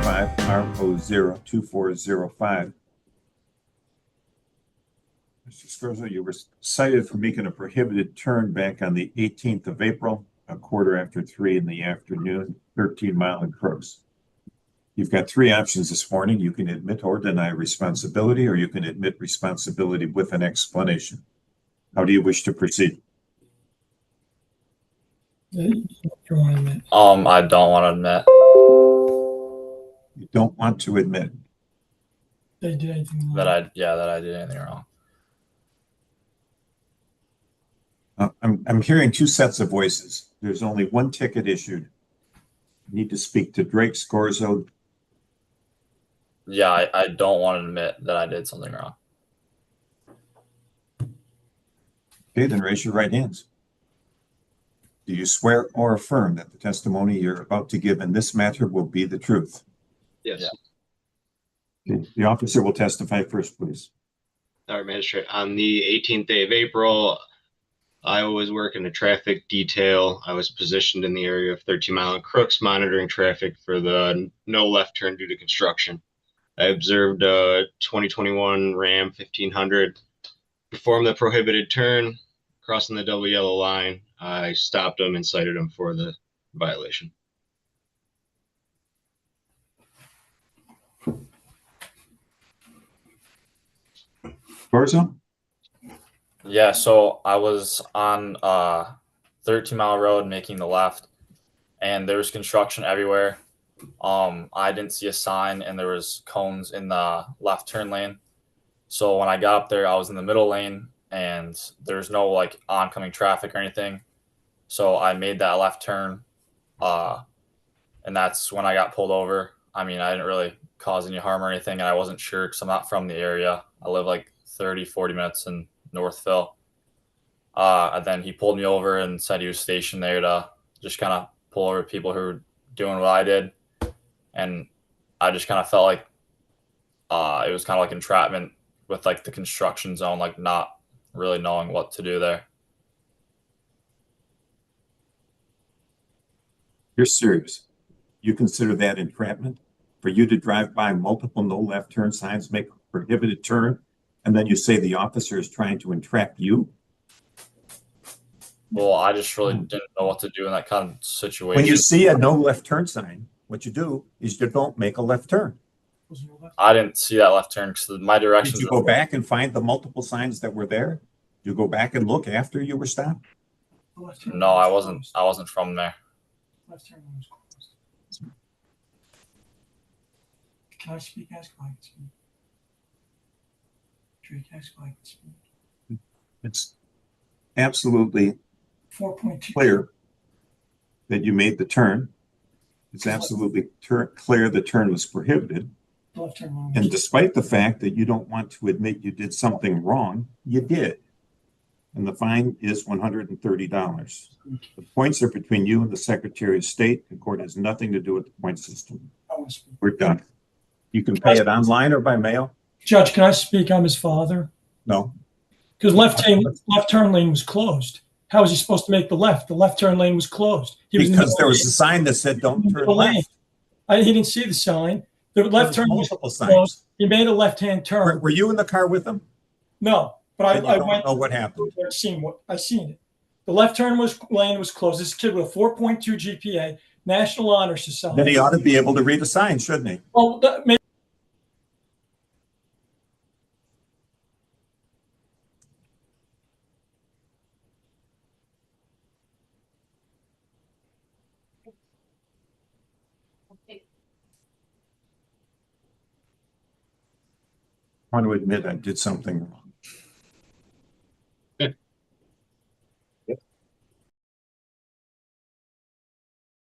25RO02405. Mr. Scorzo, you were cited for making a prohibited turn back on the 18th of April, a quarter after 3 in the afternoon, 13 Mile and Crooks. You've got three options this morning. You can admit or deny responsibility, or you can admit responsibility with an explanation. How do you wish to proceed? I don't want to admit. You don't want to admit They did anything wrong. that I did anything wrong. I'm hearing two sets of voices. There's only one ticket issued. You need to speak to Drake Scorzo. Yeah, I don't want to admit that I did something wrong. Okay, then raise your right hands. Do you swear or affirm that the testimony you're about to give in this matter will be the truth? Yes. Yeah. Okay, the officer will testify first, please. All right, Magistrate. On the 18th day of April, I was working a traffic detail. I was positioned in the area of 13 Mile and Crooks, monitoring traffic for the no left turn due to construction. I observed a 2021 Ram 1500 perform the prohibited turn, crossing the double yellow line. I stopped him and cited him for the violation. Scorzo? Yeah, so I was on 13 Mile Road making the left, and there was construction everywhere. I didn't see a sign, and there was cones in the left turn lane. So when I got up there, I was in the middle lane, and there's no like oncoming traffic or anything. So I made that left turn, and that's when I got pulled over. I mean, I didn't really cause any harm or anything, and I wasn't sure because I'm not from the area. I live like 30-40 minutes in Northville. And then he pulled me over and said he was stationed there to just kind of pull over people who were doing what I did. And I just kind of felt like it was kind of like entrapment with like the construction zone, like not really knowing what to do there. You're serious. You consider that entrapment? For you to drive by multiple no left turn signs, make a prohibited turn, and then you say the officer is trying to entrap you? Well, I just really didn't know what to do in that kind of situation. When you see a no left turn sign, what you do is you don't make a left turn. I didn't see that left turn because my direction. Did you go back and find the multiple signs that were there? Did you go back and look after you were stopped? No, I wasn't. I wasn't from there. Left turn was closed. Can I speak? Ask if I can speak. Drake, ask if I can speak. It's absolutely 4.2. clear that you made the turn. It's absolutely clear the turn was prohibited. Left turn wrong. And despite the fact that you don't want to admit you did something wrong, you did. And the fine is $130. The points are between you and the Secretary of State. The court has nothing to do with the point system. I want to speak. We're done. You can pay it online or by mail. Judge, can I speak? I'm his father. No. Because left turn lane was closed. How was he supposed to make the left? The left turn lane was closed. He was Because there was a sign that said don't turn left. He didn't see the sign. The left turn was multiple closed. signs. He made a left-hand turn. Were you in the car with him? No, but Then you I don't went know what happened. there, I seen it. The left turn lane was closed. This kid with a 4.2 GPA, National Honor Society. Then he ought to be able to read a sign, shouldn't he? Well, maybe. I want to admit I did something wrong.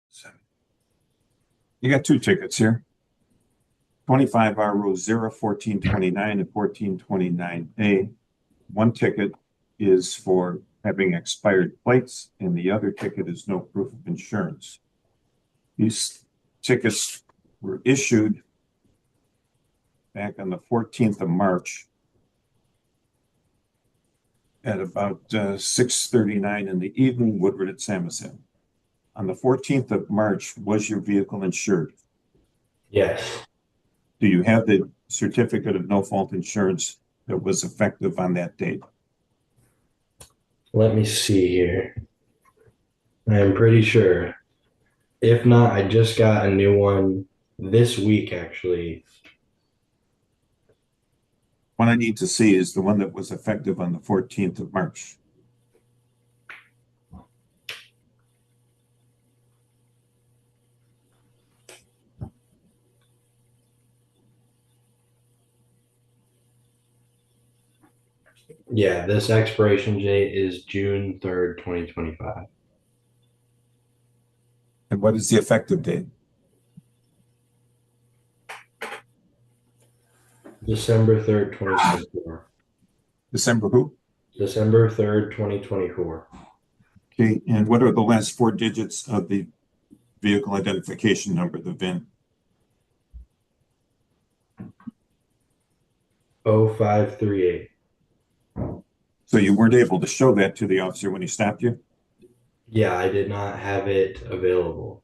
So, you got two tickets here. 25RO01429 and 1429A. One ticket is for having expired plates, and the other ticket is no proof of insurance. These tickets were issued back on the 14th of March at about 6:39 in the evening, Woodward at Samoset. On the 14th of March, was your vehicle insured? Yes. Do you have the certificate of no fault insurance that was effective on that date? Let me see here. I am pretty sure. If not, I just got a new one this week, actually. What I need to see is the one that was effective on the 14th of March. Yeah, this expiration date is June 3rd, 2025. And what is the effective date? December 3rd, 2024. December who? December 3rd, 2024. Okay, and what are the last four digits of the vehicle identification number, the VIN? 0538. So you weren't able to show that to the officer when he stopped you? Yeah, I did not have it available.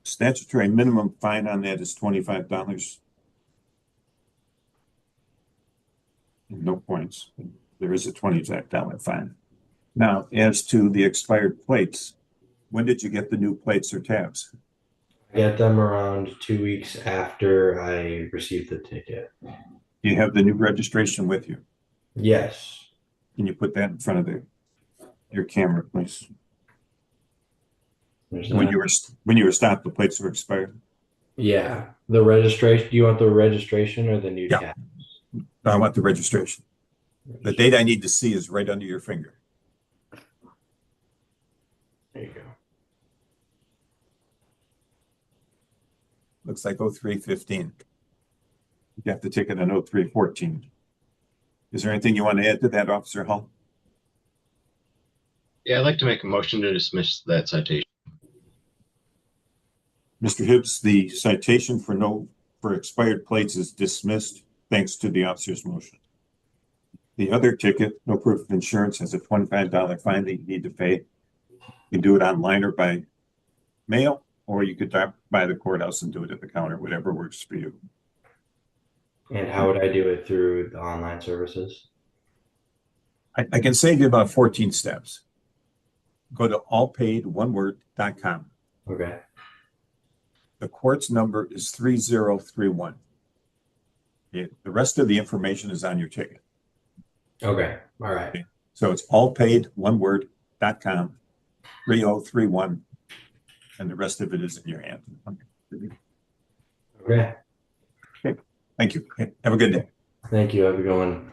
Statutory minimum fine on that is $25. No points. There is a $25 fine. Now, as to the expired plates, when did you get the new plates or tabs? I got them around 2 weeks after I received the ticket. Do you have the new registration with you? Yes. Can you put that in front of your camera, please? There's When that. you were stopped, the plates were expired. Yeah. The registration. Do you want the registration or the new Yeah. tab? No, I want the registration. The date I need to see is right under your finger. There you go. Looks like 0315. You got the ticket on 0314. Is there anything you want to add to that, Officer Hull? Yeah, I'd like to make a motion to dismiss that citation. Mr. Hibbs, the citation for expired plates is dismissed thanks to the officer's motion. The other ticket, no proof of insurance, has a $25 fine that you need to pay. You can do it online or by mail, or you could drop by the courthouse and do it at the counter, whatever works for you. And how would I do it through the online services? I can save you about 14 steps. Go to allpaidoneword.com. Okay. The court's number is 3031. The rest of the information is on your ticket. Okay. All right. So it's allpaidoneword.com, 3031, and the rest of it is in your hand. Okay. Thank you. Have a good day. Thank you. Have a good one.